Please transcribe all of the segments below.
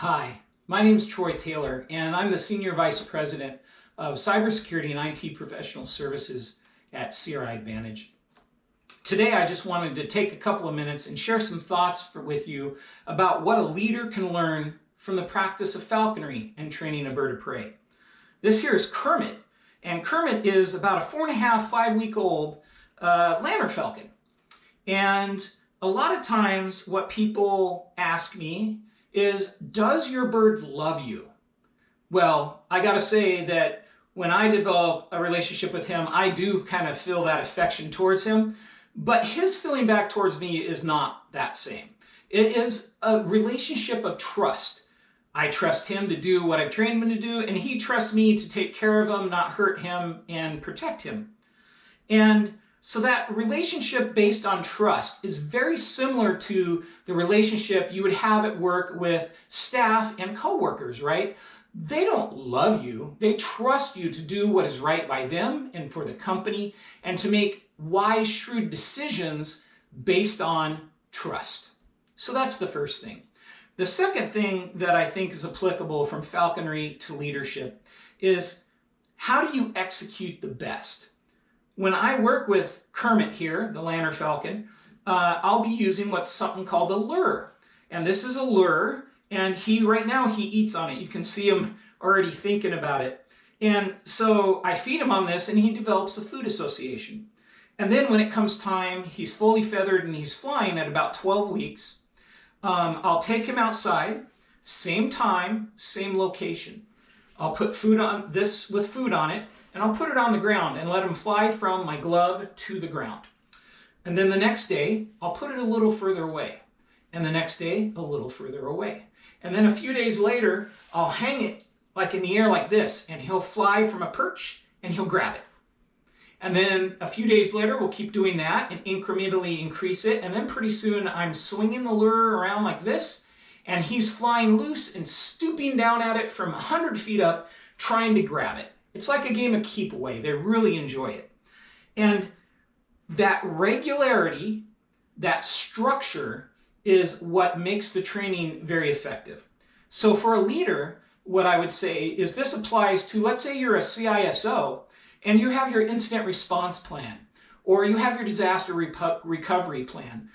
Hi, my name is Troy Taylor, and I'm the Senior Vice President of Cybersecurity and IT Professional Services at CRI Advantage. Today, I just wanted to take a couple of minutes and share some thoughts with you about what a leader can learn from the practice of falconry and training a bird of prey. This here is Kermit, and Kermit is about a 4.5, 5-week-old lanner falcon. And a lot of times what people ask me is, does your bird love you? Well, I gotta say that when I develop a relationship with him, I do kind of feel that affection towards him, but his feeling back towards me is not that same. It is a relationship of trust. I trust him to do what I've trained him to do, and he trusts me to take care of him, not hurt him, and protect him. And so that relationship based on trust is very similar to the relationship you would have at work with staff and coworkers, right? They don't love you. They trust you to do what is right by them and for the company and to make wise, shrewd decisions based on trust. So that's the first thing. The second thing that I think is applicable from falconry to leadership is, how do you execute the best? When I work with Kermit here, the lanner falcon, I'll be using what's something called a lure. And this is a lure, and right now he eats on it. You can see him already thinking about it. And so I feed him on this, and he develops a food association. And then when it comes time, he's fully feathered and he's flying at about 12 weeks. I'll take him outside, same time, same location. I'll put food on this with food on it, and I'll put it on the ground and let him fly from my glove to the ground. And then the next day, I'll put it a little further away. And the next day, a little further away. And then a few days later, I'll hang it like in the air like this, and he'll fly from a perch and he'll grab it. And then a few days later, we'll keep doing that and incrementally increase it. And then pretty soon I'm swinging the lure around like this, and he's flying loose and stooping down at it from 100 feet up, trying to grab it. It's like a game of keep away. They really enjoy it. And that regularity, that structure is what makes the training very effective. So for a leader, what I would say is this applies to, let's say you're a CISO and you have your incident response plan, or you have your disaster recovery plan.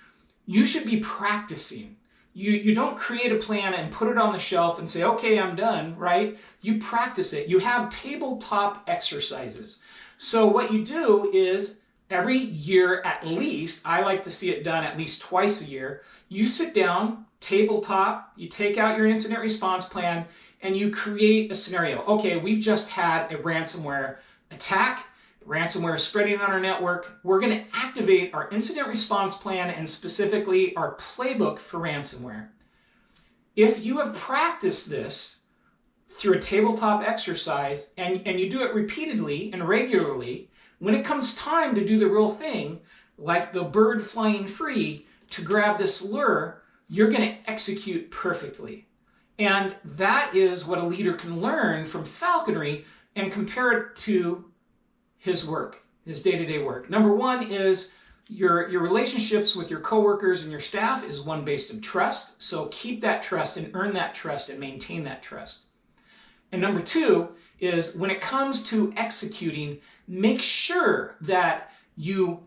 You should be practicing. You don't create a plan and put it on the shelf and say, okay, I'm done, right? You practice it. You have tabletop exercises. So what you do is every year at least, I like to see it done at least twice a year, you sit down, tabletop, you take out your incident response plan, and you create a scenario. Okay, we've just had a ransomware attack. Ransomware is spreading on our network. We're going to activate our incident response plan and specifically our playbook for ransomware. If you have practiced this through a tabletop exercise and you do it repeatedly and regularly, when it comes time to do the real thing, like the bird flying free to grab this lure, you're going to execute perfectly. And that is what a leader can learn from falconry and compare it to his work, his day-to-day work. Number one is your relationships with your coworkers and your staff is one based on trust. So keep that trust and earn that trust and maintain that trust. And number two is when it comes to executing, make sure that you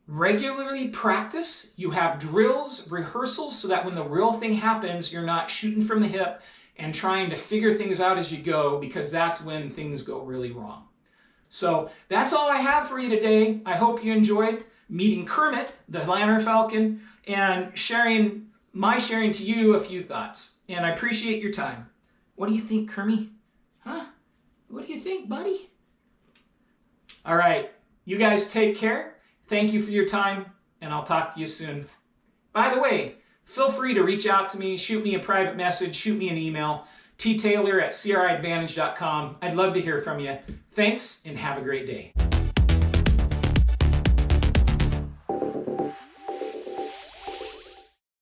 regularly practice, you have drills, rehearsals, so that when the real thing happens, you're not shooting from the hip and trying to figure things out as you go, because that's when things go really wrong. So that's all I have for you today. I hope you enjoyed meeting Kermit, the lanner falcon, and sharing to you a few thoughts. And I appreciate your time. What do you think, Kermit? Huh? What do you think, buddy? All right, you guys take care. Thank you for your time, and I'll talk to you soon. By the way, feel free to reach out to me, shoot me a private message, shoot me an email,ttaylor@criadvantage.com. I'd love to hear from you. Thanks, and have a great day.